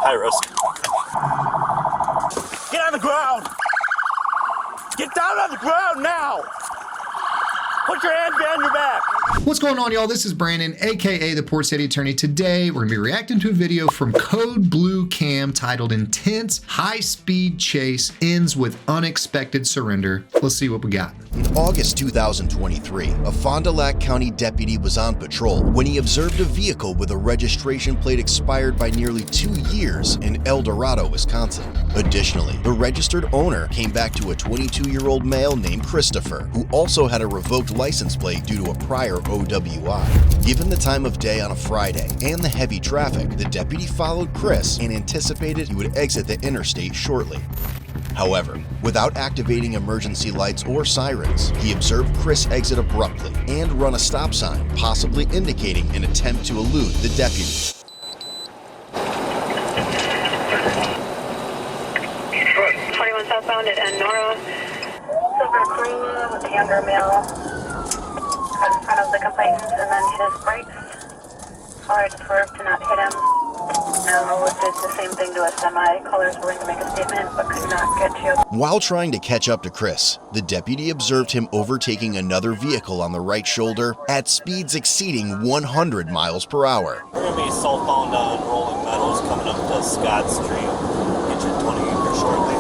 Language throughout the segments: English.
High risk. Get on the ground! Get down on the ground now! Put your hands behind your back! What's going on, y'all? This is Brandon, aka the Port City Attorney. Today, we're gonna be reacting to a video from Code Blue Cam titled Intense High-Speed Chase Ends with Unexpected Surrender. Let's see what we got. In August 2023, a Fond du Lac County deputy was on patrol when he observed a vehicle with a registration plate expired by nearly 2 years in El Dorado, Wisconsin. Additionally, the registered owner came back to a 22-year-old male named Christopher, who also had a revoked license plate due to a prior OWI. Given the time of day on a Friday and the heavy traffic, the deputy followed Chris and anticipated he would exit the interstate shortly. However, without activating emergency lights or sirens, he observed Chris exit abruptly and run a stop sign, possibly indicating an attempt to elude the deputy. 21 southbound at Nora. Silver Crew with the younger male got in front of the complainant and then hit his brakes. Caller swerved to not hit him. Now did the same thing to a semi. Caller's willing to make a statement but could not get to. While trying to catch up to Chris, the deputy observed him overtaking another vehicle on the right shoulder at speeds exceeding 100 miles per hour. We're going to be southbound on Rolling Meadows coming up to Scott Street. Get your 20 here shortly.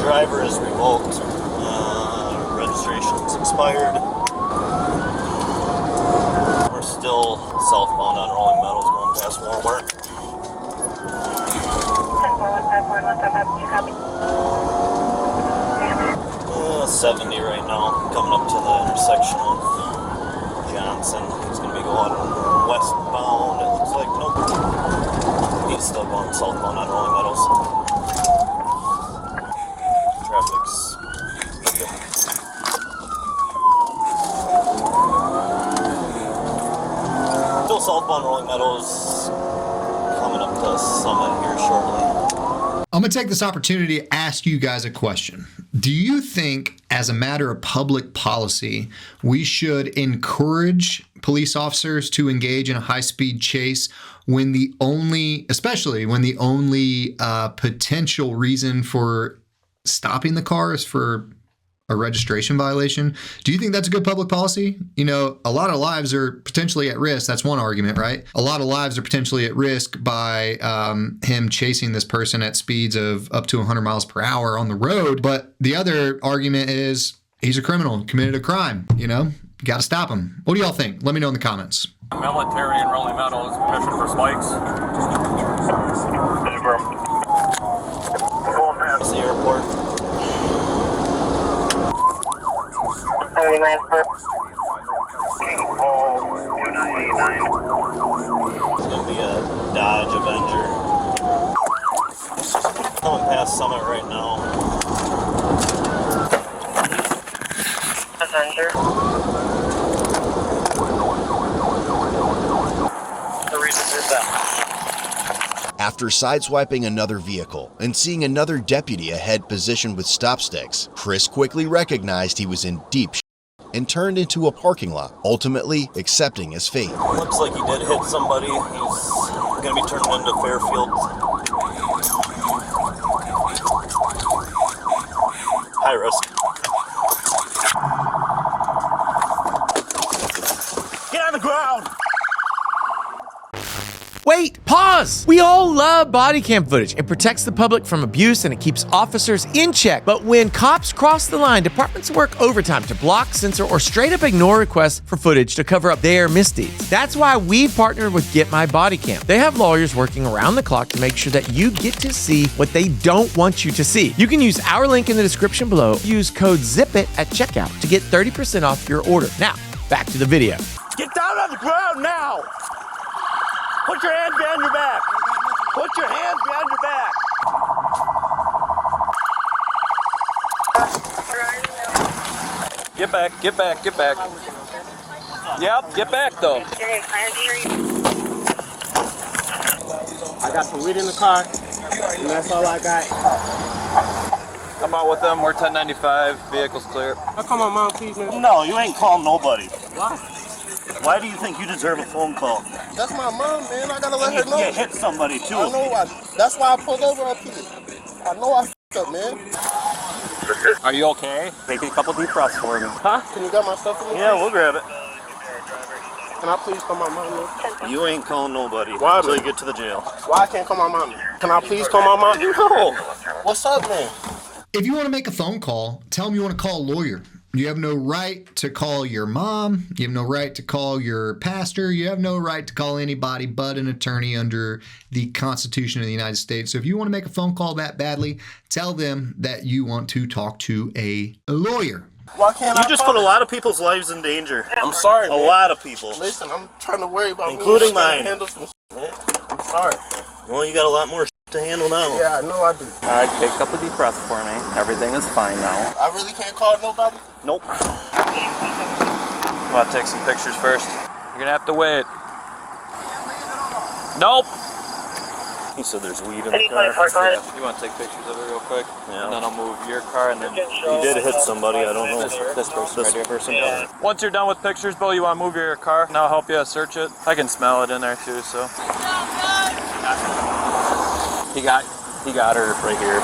Driver is revoked. Registration's expired. We're still southbound on Rolling Meadows going past Walmart. 70 right now, coming up to the intersection of Johnson. He's going to be going westbound. It looks like, nope. He's still going southbound on Rolling Meadows. Traffic's still southbound Rolling Meadows, coming up to Summit here shortly. I'm gonna take this opportunity to ask you guys a question. Do you think, as a matter of public policy, we should encourage police officers to engage in a high-speed chase when the only, especially when the only potential reason for stopping the car is for a registration violation? Do you think that's a good public policy? You know, a lot of lives are potentially at risk. That's one argument, right? A lot of lives are potentially at risk by him chasing this person at speeds of up to 100 miles per hour on the road. But the other argument is he's a criminal, committed a crime, you know? You gotta stop him. What do y'all think? Let me know in the comments. Military and Rolling Meadows, permission for spikes. It's the airport. It's going to be a Dodge Avenger. Coming past Summit right now. Avenger. The reason is that. After sideswiping another vehicle and seeing another deputy ahead positioned with stop sticks, Chris quickly recognized he was in deep shit and turned into a parking lot, ultimately accepting his fate. Looks like he did hit somebody. He's going to be turned into Fairfield. High risk. Get on the ground! Wait, pause! We all love body cam footage. It protects the public from abuse and it keeps officers in check. But when cops cross the line, departments work overtime to block, censor, or straight up ignore requests for footage to cover up their misdeeds. That's why we've partnered with Get My Body Cam. They have lawyers working around the clock to make sure that you get to see what they don't want you to see. You can use our link in the description below. Use code ZIPIT at checkout to get 30% off your order. Now, back to the video. Get down on the ground now! Put your hands behind your back! Put your hands behind your back! Get back, get back, get back. Yep, get back though. I got some weed in the car, and that's all I got. I'm out with them. We're 1095. Vehicle's clear. How come my mom sees me? No, you ain't calling nobody. Why? Why do you think you deserve a phone call? That's my mom, man. I gotta let her know. You hit somebody too. I know. That's why I pulled over up here. I know I f***ed up, man. Are you okay? Take a couple deep breaths for me. Huh? Can you get my stuff for me? Yeah, we'll grab it. Can I please call my mom? You ain't calling nobody Why, until man? you get to the jail. Why I can't call my mom? Can I please call my mom? No. What's up, man? If you want to make a phone call, tell them you want to call a lawyer. You have no right to call your mom. You have no right to call your pastor. You have no right to call anybody but an attorney under the Constitution of the United States. So if you want to make a phone call that badly, tell them that you want to talk to a lawyer. Why can't You I just call put a her? lot of people's lives in danger. I'm sorry, A man. lot of people. Listen, I'm trying to worry about Including me. I'm trying mine. to handle some man. I'm sorry. Well, you got a lot more to handle now. Yeah, I know I do. All right, take a couple deep breaths for me. Everything is fine now. I really can't call nobody? Nope. Want to take some pictures first? You're gonna have to wait. Nope. He said there's weed in the 24, car. go ahead. You want to take pictures of it real quick? Yeah. And then I'll move your car and then He did hit somebody, I don't know. this person right here. Person, yeah. Once you're done with pictures, Bill, you want to move your car and I'll help you search it. I can smell it in there too, so. He got her right here.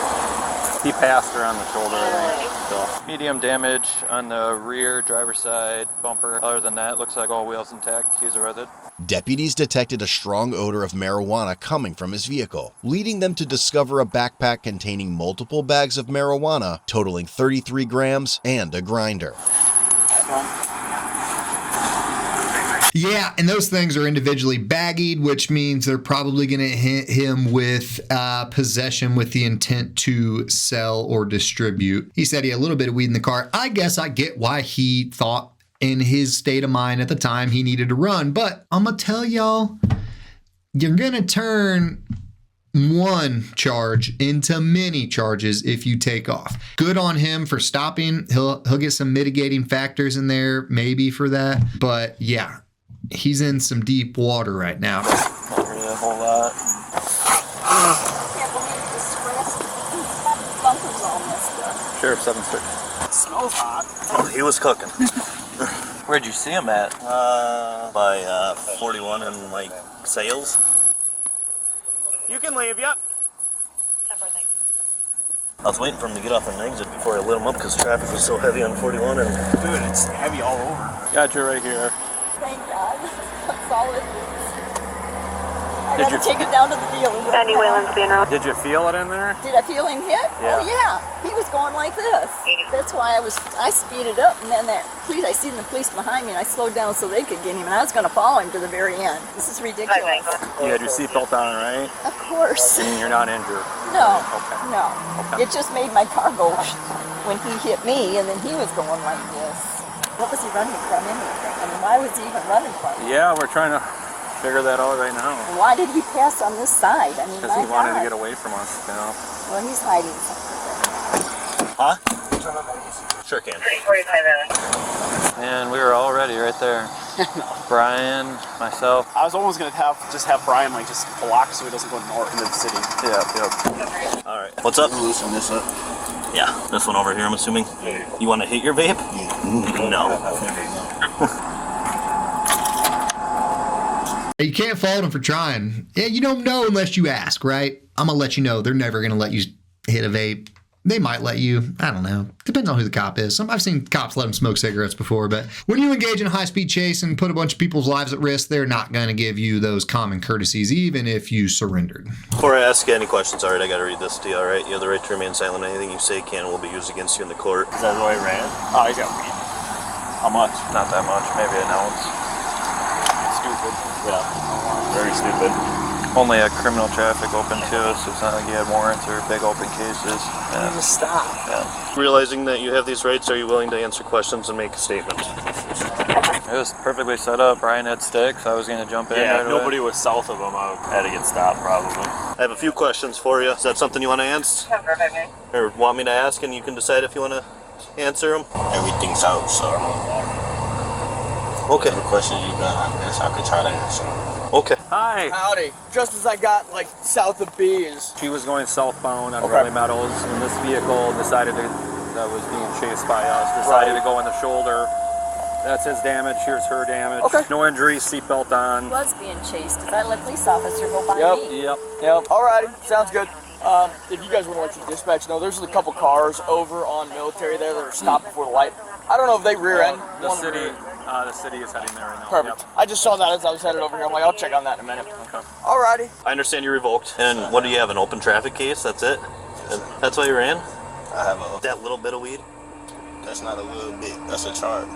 He passed her on the shoulder, I think. So medium damage on the rear driver's side bumper. Other than that, looks like all wheels intact. Keys are arrested. Deputies detected a strong odor of marijuana coming from his vehicle, leading them to discover a backpack containing multiple bags of marijuana totaling 33 grams and a grinder. Yeah, and those things are individually baggied, which means they're probably going to hit him with possession with the intent to sell or distribute. He said he had a little bit of weed in the car. I guess I get why he thought in his state of mind at the time he needed to run. But I'm going to tell y'all, you're going to turn one charge into many charges if you take off. Good on him for stopping. He'll get some mitigating factors in there maybe for that. But yeah, he's in some deep water right now. Not really a whole lot. Can't believe the stress. Bumpers all messed up. Sheriff 7-6. It smells hot. Oh, he was cooking. Where'd you see him at? By 41 and like sales. You can leave, yep. I was waiting for him to get off an exit before I lit him up because traffic was so heavy on 41 and Dude, it's heavy all over. Got you right here. Thank God. That's all it is. I Did gotta you- take it down to the dealer. right Sandy now. Wayland's being around. Did you feel it in there? Did I feel him hit? Yeah. Oh yeah. He was going like this. That's why I speeded up, and then I seen the police behind me, and I slowed down so they could get him, and I was gonna follow him to the very end. This is ridiculous. You had your seatbelt on, right? Of course. And you're not injured. No. Okay. No. Okay. It just made my car go when he hit me, and then he was going like this. What was he running from anyway? I mean, why was he even running from? Yeah, we're trying to figure that out right now. Why did he pass on this side? I mean, Because my he wanted God. to get away from us, you know. Well, he's hiding something. huh? Sure can. 345 And we were all ready right there. Brian, myself. I was almost gonna just have Brian like just block so he doesn't go north into the city. Yep. All right. What's up? Loosen this up. Yeah, this one over here, I'm assuming. You want to hit your vape? No. You can't fault him for trying. Yeah, you don't know unless you ask, right? I'm going to let you know they're never going to let you hit a vape. They might let you. I don't know. Depends on who the cop is. I've seen cops let them smoke cigarettes before, but when you engage in a high-speed chase and put a bunch of people's lives at risk, they're not going to give you those common courtesies, even if you surrendered. Before I ask you any questions, all right, I got to read this to you, all right? You have the right to remain silent. Anything you say can and will be used against you in the court. Is that the way he ran? Oh, he's got weed. How much? Not that much, maybe an ounce. Stupid. Yeah. Very stupid. Only a criminal traffic open to us. It's not like you had warrants or big open cases. Yeah. Just stop. Yeah. Realizing that you have these rights, are you willing to answer questions and make a statement? It was perfectly set up. Brian had sticks. I was going to jump in. Yeah, right if away. nobody was south of him, I had to get stopped probably. I have a few questions for you. Is that something you want to answer? Or want me to ask and you can decide if you want to answer them? Everything's out, so Okay. the questions you got, I guess I could try to answer. Okay. Hi. Howdy. Just as I got like south of Bees. She was going southbound on Okay. Riley Meadows, and this vehicle that was being chased by us decided to go in the shoulder That's his damage. Here's her damage. Okay. No injuries. Seatbelt on. Was being chased because I let a police officer go by me. Yep. Alrighty, sounds good. If you guys want to let your dispatch know, there's a couple cars over on Military there that are stopped before the light. I don't know if they rear end. The city is heading there right now. Perfect. Yep. I just saw that as I was headed over here. I'm like, I'll check on that in a minute. Okay. Alrighty. I understand you're revoked. And what do you have, an open traffic case? That's it? And that's why you ran? I have That little bit of weed? That's not a little bit. That's a charge.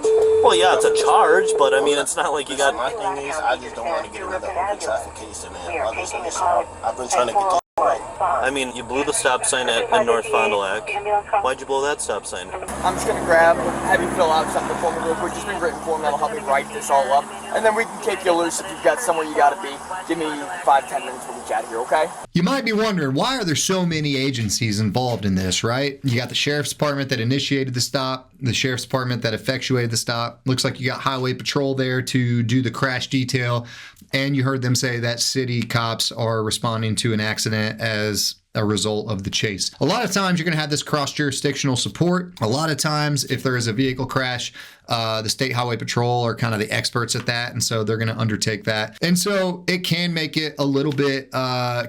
Well, yeah, it's a charge, but I mean, it's not like you got... My thing is, I just don't want to get another open traffic case and then others in this. I've been trying to get this right. I mean, you blew the stop sign in North Fond du Lac. Why'd you blow that stop sign? I'm just going to have you fill out something for me real quick. Just be written form that'll help me write this all up. And then we can kick you loose if you've got somewhere you got to be. Give me 5-10 minutes we'll get you out of here, okay? You might be wondering, why are there so many agencies involved in this, right? You got the Sheriff's Department that initiated the stop, the Sheriff's Department that effectuated the stop. Looks like you got Highway Patrol there to do the crash detail. And you heard them say that city cops are responding to an accident as a result of the chase. A lot of times you're going to have this cross-jurisdictional support. A lot of times if there is a vehicle crash, the State Highway Patrol are kind of the experts at that, and so they're going to undertake that. And so it can make it a little bit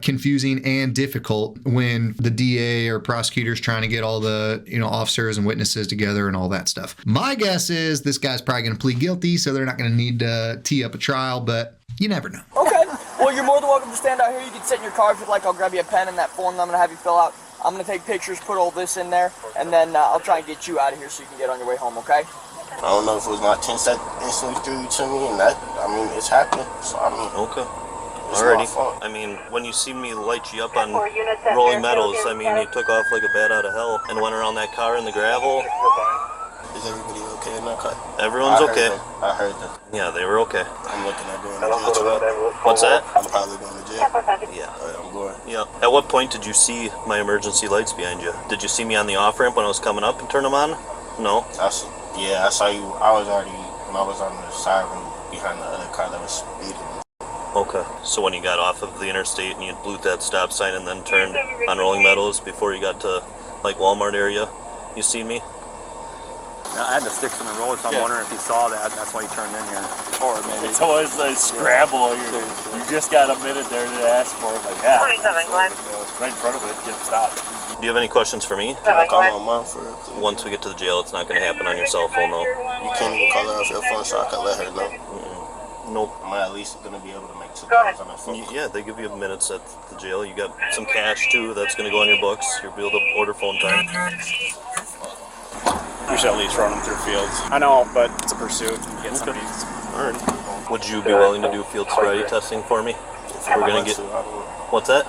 confusing and difficult when the DA or prosecutor's trying to get all the officers and witnesses together and all that stuff. My guess is this guy's probably going to plead guilty, so they're not going to need to tee up a trial, but you never know. Okay. Well, you're more than welcome to stand out here. You can sit in your car if you'd like. I'll grab you a pen and that form that I'm going to have you fill out. I'm going to take pictures, put all this in there, and then I'll try and get you out of here so you can get on your way home, okay? I don't know if it was my 10 that instantly threw you to me, and that, I mean, it's happened. So, I mean, Okay. it's Alrighty. my fault. I mean, when you see me light you up on Rolling Meadows, I mean, you took off like a bat out of hell and went around that car in the gravel. Is everybody okay in that car? Everyone's okay. I heard them. Yeah, they were okay. I'm looking at going to jail tomorrow. What's that? I'm probably going to jail. Yeah. Alright, I'm going. Yeah. At what point did you see my emergency lights behind you? Did you see me on the off-ramp when I was coming up and turn them on? No? Yeah, I saw you. I was already, when I was on the siren behind the other car that was speeding. Okay. So when you got off of the interstate and you blew that stop sign and then turned on Rolling Meadows before you got to, like, Walmart area, you seen me? I had the sticks in the road, so I'm wondering if you saw that. That's why you turned in here. Or maybe. It's always a scramble. You just got a minute there to ask for it. Like, yeah. 27 Glen. Right in front of it, get stopped. Do you have any questions for me? Can I call my mom for it, please? Once we get to the jail, it's not going to happen on your cell phone, though. You can't even call her off your phone so I can let her know. Nope. Am I at least going to be able to make 2 calls on my phone? Yeah, they give you minutes at the jail. You got some cash, too, that's going to go on your books. You'll be able to order phone time. We should at least run them through fields. I know, but it's a pursuit. Get some Okay. beats. All right. Would you be willing to do field sobriety testing for me? We're going to get... What's that?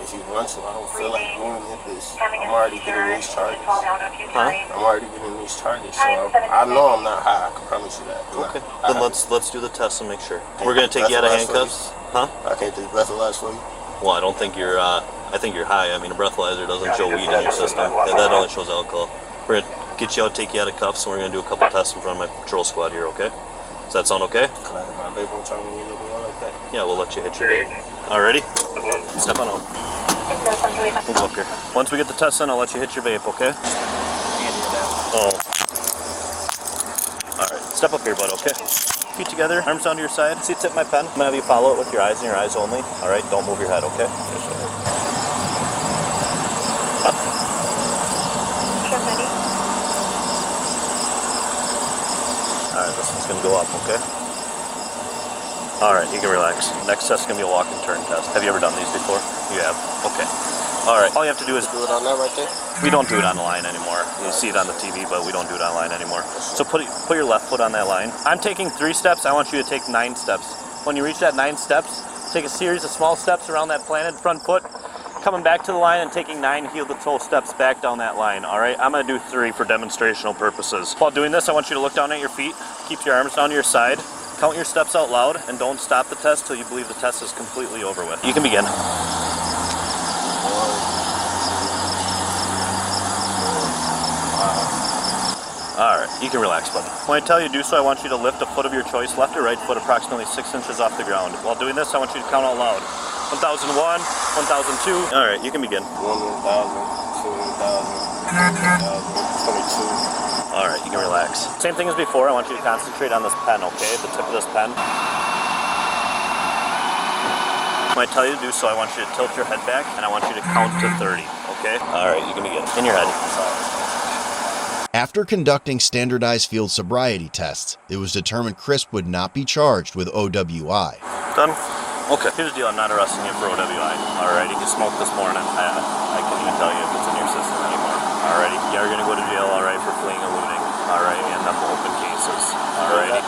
If you want to, I don't feel like doing this. I'm already getting these charges. Huh? I'm already getting these charges, so I know I'm not high. I can promise you that. Okay. Then let's do the test and make sure. We're going to take you out of handcuffs. Huh? I can't take breathalyzer for you. Well, I don't think you're... I think you're high. I mean, a breathalyzer doesn't show weed in your system. That only shows alcohol. We're going to get you out, take you out of cuffs, and we're going to do a couple tests in front of my patrol squad here, okay? Does that sound okay? Can I have my vape on time when you look at me like that? Yeah, we'll let you hit your vape. Alrighty? Step on out. Move up here. Once we get the test in, I'll let you hit your vape, okay? Oh. Alright, step up here, bud, okay? Feet together, arms down to your side. See, tip my pen. I'm going to have you follow it with your eyes and your eyes only. Alright, don't move your head, okay? Alright, this one's going to go up, okay? Alright, you can relax. Next test's going to be a walk and turn test. Have you ever done these before? You have? Okay. Alright, all you have to do is... Do it on that right there? We don't do it on the line anymore. You see it on the TV, but we don't do it online anymore. So put your left foot on that line. I'm taking 3 steps. I want you to take 9 steps. When you reach that 9 steps, take a series of small steps around that planted front foot, coming back to the line and taking 9 heel-to-toe steps back down that line, all right? I'm going to do 3 for demonstrational purposes. While doing this, I want you to look down at your feet, keep your arms down to your side, count your steps out loud, and don't stop the test till you believe the test is completely over with. You can begin. Alright, you can relax, buddy. When I tell you to do so, I want you to lift a foot of your choice, left or right foot, approximately 6 inches off the ground. While doing this, I want you to count out loud. 1001, 1002. Alright, you can begin. 1,000, 2,000, 3,000, 22. All right, you can relax. Same thing as before. I want you to concentrate on this pen, okay? The tip of this pen. When I tell you to do so, I want you to tilt your head back, and I want you to count to 30, okay? All right, you can begin. In your head. After conducting standardized field sobriety tests, it was determined Chris would not be charged with OWI. Done? Okay. Here's the deal. I'm not arresting you for OWI. Alrighty. You smoked this morning. I can't even tell you if it's in your system anymore. Alrighty. You are going to go to jail, alright, for fleeing and looting. Alright. And them open cases. Alrighty.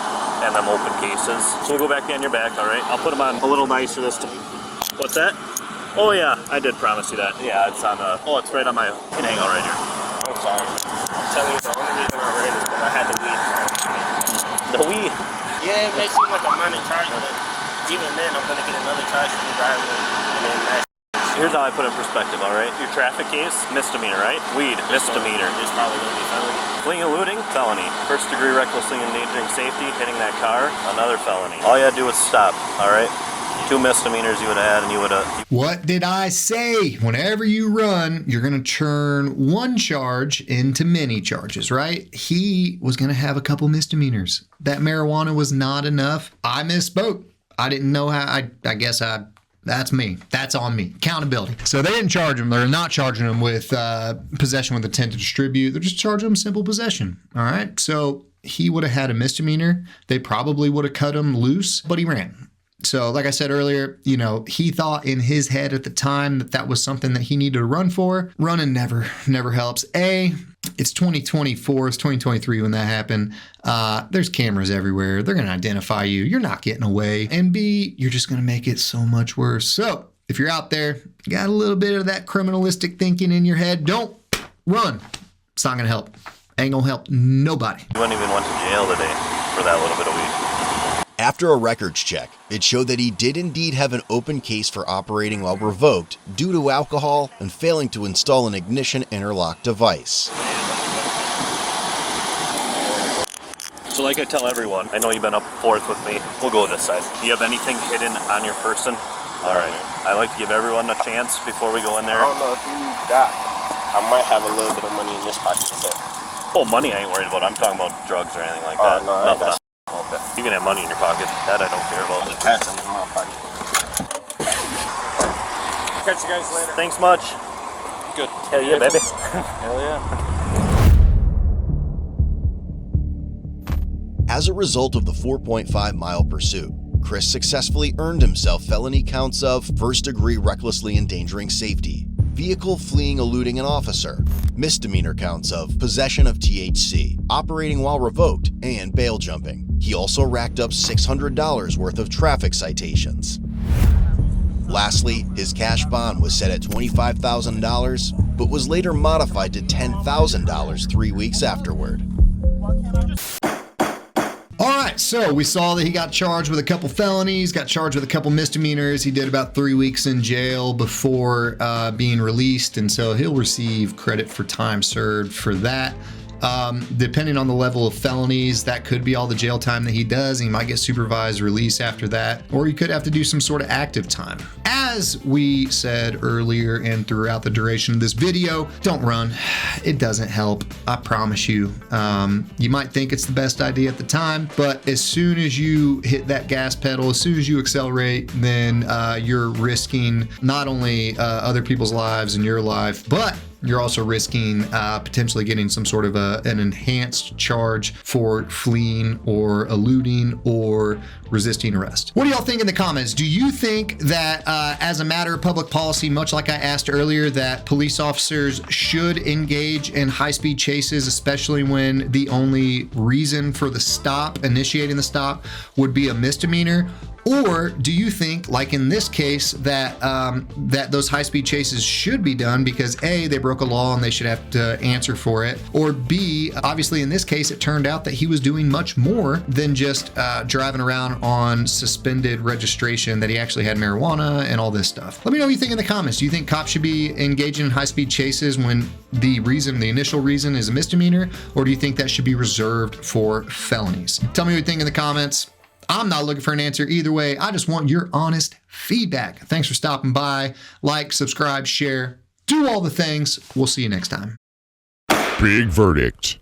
And them open cases. So we'll go back in your back, alright? I'll put them on a little nicer this time. What's that? Oh yeah, I did promise you that. Yeah, it's on oh, it's right on my, you can hang out right here. I'm sorry. I'm telling you, the only reason I ran is because I had the weed. The weed? Yeah, it may seem like a minor charge, but even then, I'm going to get another charge for the driver. And then that. Here's how I put it in perspective, alright? Your traffic case, misdemeanor, right? Weed, misdemeanor. It's probably going to be felony. Fleeing and looting, felony. First degree recklessly endangering safety, hitting that car, another felony. All you had to do was stop, alright? 2 misdemeanors you would have had, and you would have... What did I say? Whenever you run, you're going to turn one charge into many charges, right? He was going to have a couple misdemeanors. That marijuana was not enough. I misspoke. I didn't know how. I guess that's me. That's on me. Accountability. So they didn't charge him. They're not charging him with possession with intent to distribute. They're just charging him simple possession. All right. So he would have had a misdemeanor. They probably would have cut him loose, but he ran. So like I said earlier, you know, he thought in his head at the time that that was something that he needed to run for. Running never helps. It's 2024, it's 2023 when that happened. There's cameras everywhere. They're going to identify you. You're not getting away. And B, you're just going to make it so much worse. So if you're out there, you got a little bit of that criminalistic thinking in your head, don't run. It's not going to help. Ain't going to help nobody. You wouldn't even went to jail today for that little bit of weed. After a records check, it showed that he did indeed have an open case for operating while revoked due to alcohol and failing to install an ignition interlock device. So like I tell everyone, I know you've been up forth with me. We'll go this side. Do you have anything hidden on your person? All right. I like to give everyone a chance before we go in there. I don't know if you got. I might have a little bit of money in this pocket. Oh, money I ain't worried about. I'm talking about drugs or anything like that. No, nothing. Okay. You can have money in your pocket. That I don't care about. Just pass it in my pocket. Catch you guys later. Thanks much. Good. Hell yeah, baby. Hell yeah. As a result of the 4.5-mile pursuit, Chris successfully earned himself felony counts of first-degree recklessly endangering safety, vehicle fleeing eluding an officer, misdemeanor counts of possession of THC, operating while revoked, and bail jumping. He also racked up $600 worth of traffic citations. Lastly, his cash bond was set at $25,000, but was later modified to $10,000 3 weeks afterward. All right, so we saw that he got charged with a couple felonies, got charged with a couple misdemeanors. He did about 3 weeks in jail before being released, and so he'll receive credit for time served for that. Depending on the level of felonies, that could be all the jail time that he does. He might get supervised release after that, or he could have to do some sort of active time. As we said earlier and throughout the duration of this video, don't run. It doesn't help. I promise you. You might think it's the best idea at the time, but as soon as you hit that gas pedal, as soon as you accelerate, then you're risking not only other people's lives and your life, but you're also risking potentially getting some sort of an enhanced charge for fleeing or eluding or resisting arrest. What do y'all think in the comments? Do you think that as a matter of public policy, much like I asked earlier, that police officers should engage in high-speed chases, especially when the only reason for the stop, initiating the stop, would be a misdemeanor? Or do you think, like in this case, that that those high-speed chases should be done because A, they broke a law and they should have to answer for it, or B, obviously in this case, it turned out that he was doing much more than just driving around on suspended registration, that he actually had marijuana and all this stuff. Let me know what you think in the comments. Do you think cops should be engaging in high-speed chases when the initial reason is a misdemeanor, or do you think that should be reserved for felonies? Tell me what you think in the comments. I'm not looking for an answer either way. I just want your honest feedback. Thanks for stopping by. Like, subscribe, share, do all the things. We'll see you next time. Big verdict.